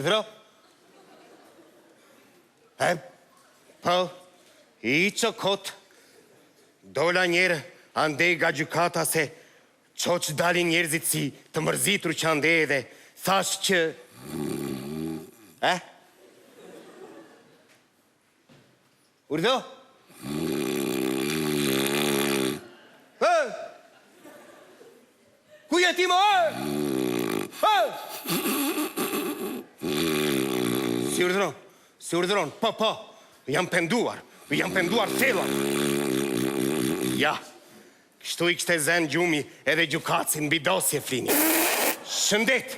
Urdhëro? Po, i që kotë, dola njerë ande nga gjykata se qo që dalin njerëzit si të mërzitur që ande edhe thash që... Urdhëro? Ku jeti më? Si urdhëron, po, jam penduar thella. Ja, kështu i kështë e zen gjumi edhe gjukatsin mbi dosje flini. Shëndet!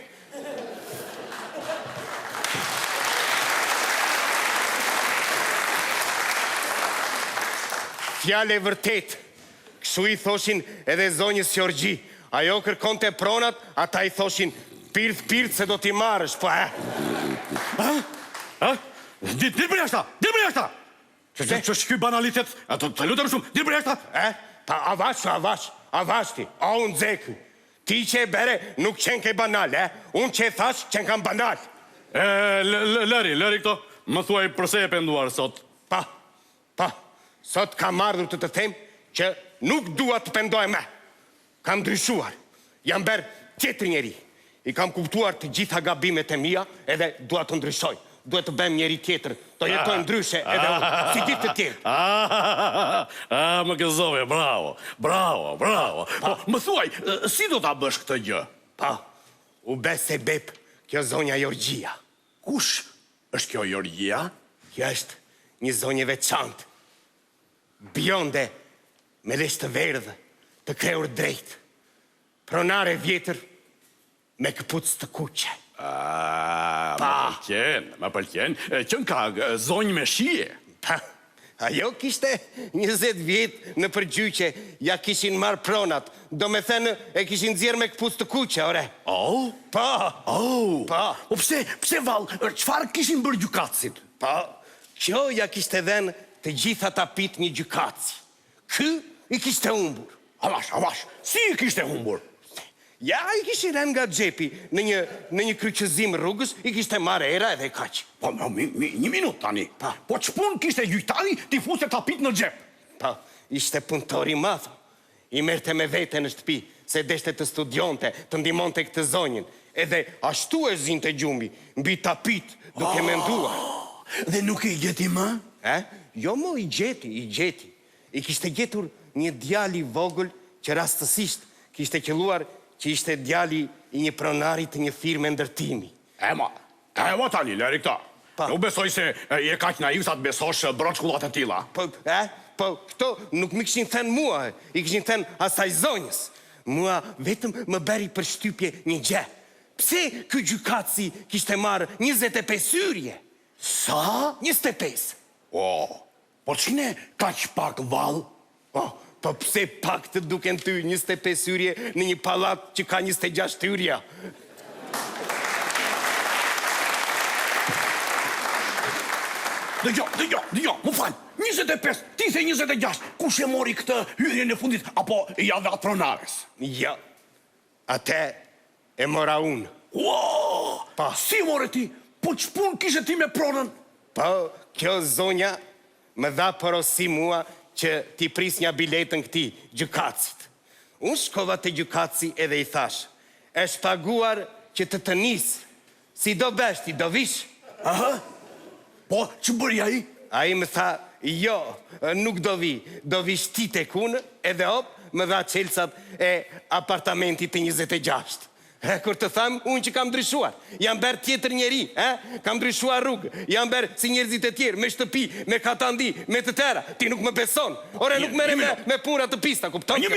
Fjale vërtet, kështu i thoshin edhe zonjës Gjorgji. Ajo kërkon të pronat, ata i thoshin pirth se do t'i marrësh, po Dirë për jashta! Që shky banalitet, të lutëm shumë, dirë për jashta! Pa avash ti, a unë zekë. Ti që e bere nuk qenë ke banal, unë që e thash qenë kam banal. Lëri këto, më thuaj përse e penduar sot. Pa, sot kam ardhur të them që nuk dua të pendoj me. Kam ndryshuar, jam berë tjetër njeri. I kam kuptuar të gjitha gabimet e mia edhe dua të ndryshoj. Duhet të bëjmë njeri tjetër, të jetoj ndryshe edhe unë, si gjithë të tjerë. Më gëzove, bravo. Po, më thuaj, si do t'a bësh këtë gjë? Pa, u bes se bep kjo zonja Gjorgjia. Kush është kjo Gjorgjia? Kjo është një zonje veçantë. Bjonde, me lesh të verdhë, të kreur drejt. Pronare vjetër, me këpuc të kuqe. Më pëlqen, që në ka zonjë me shije. Pa, ajo kishte 20 vjetë në përgjyqe, ja kishin marë pronat, do me thënë e kishin dzirë me këpuc të kuqe, ore. Pa. Po pse val, qëfar kishin bërë gjykatësit? Pa, kjo ja kishte dhenë të gjitha tapit një gjykatësi. Kë i kishte humbur. Avash, si i kishte humbur? Ja, i kishin rënë nga gjepi, në një kryqëzim rrugës, i kishte marrë era edhe kaq. Po, një minut tani. Po, që pun kishte gjyqtari t'i fuste tapit në gjep? Pa, ishte punëtori madh. I merte me vete në shtëpi, se deshte të studionte, të ndimonte këtë zonjën. Edhe ashtu e zinte gjumi, mbi tapit, duke menduar. Dhe nuk i gjeti më? Jo mo, i gjeti. I kishte gjetur një djali vogël që rastësisht kishte qelluar që ishte djali i një pronari të një firme ndërtimi. Ema tani, lëri këta. Nuk besoj se je kaq naiv sa të besosh broçkullat e tilla. Po, këto nuk më kishin thënë mua, i kishin thënë asaj zonjës. Mua vetëm më beri për shtypje një gjë. Pse ky gjykatësi kishte marrë 25 hyrje? Sa? 25. Po ç'ne kaq pak vallë? Po pse pak të duken ty 25 hyrje në një pallat që ka 26 hyrja? Dëgjo, më fal. 25, ti the 26. Kush e mori këtë hyrjen e fundit apo ja dha pronares? Ja. Atë e mora unë. Si more ti? Po ç'pun kishe ti me pronën? Po, kjo zonja më dha porosi mua që ti pris një biletën këti gjykatësit. Unë shkova të gjykatësi edhe i thash, e shpaguar që të nisë, si do beshti, do vish. Po, që bërja i? A i më tha, jo, nuk do vish ti të kunë, edhe më dha qelsat e apartamentit të 26. Kur të thamë, unë që kam ndryshuar, jam berë tjetër njeri, kam ndryshuar rrugë, jam berë si njerëzit e tjerë, me shtëpi, me katandi, me të tëra, ti nuk më beson, ore nuk mere me pura të pista, kupton? Një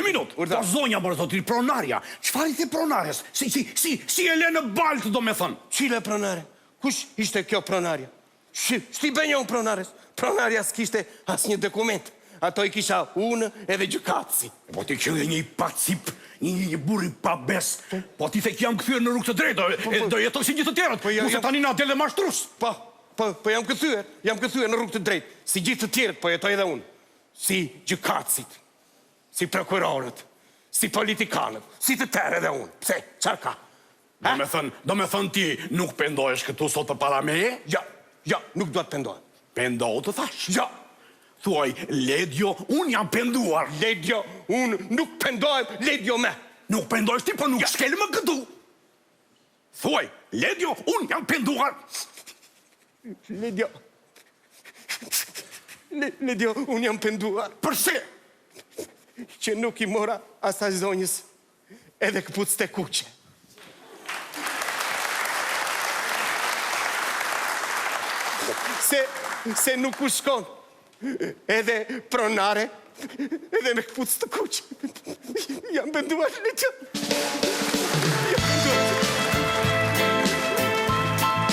minut, po zonja bërë thot, pronarja, qëfar i the pronares? Si e le në baltë, do me thënë? Qile pronare? Kush ishte kjo pronarja? Shti bënjo pronares? Pronarja s'kishte as një dokument, ato i kisha unë edhe gjykatësi. Po ti kjo e një pacip, një burri pa bes, po ti the jam këthyër në rrugë të drejtë, do jetoj si gjithë të tjerët, se tani na del dhe mashtrus. Po jam këthyër në rrugë të drejtë, si gjithë të tjerët, po jetoj edhe unë. Si gjykatësit, si prokurorët, si politikanët, si të tërë edhe unë. Pse, qarë ka? Do me thënë ti nuk pendohesh këtu sot për para meje? Ja, nuk do të pendohem. Pendohu të thash? Ja. Thuaj, Ledjo, unë jam penduar. Ledjo, unë nuk pendohem, Ledjo me. Nuk pendohesh ti, për nuk shkel më këtu. Thuaj, Ledjo, unë jam penduar. Ledjo, unë jam penduar. Përse? Që nuk i mora asaj zonjës edhe këpuc të kuqe. Se nuk u shkon edhe pronare edhe me këpuc të kuqe. Jam penduar, Ledjo.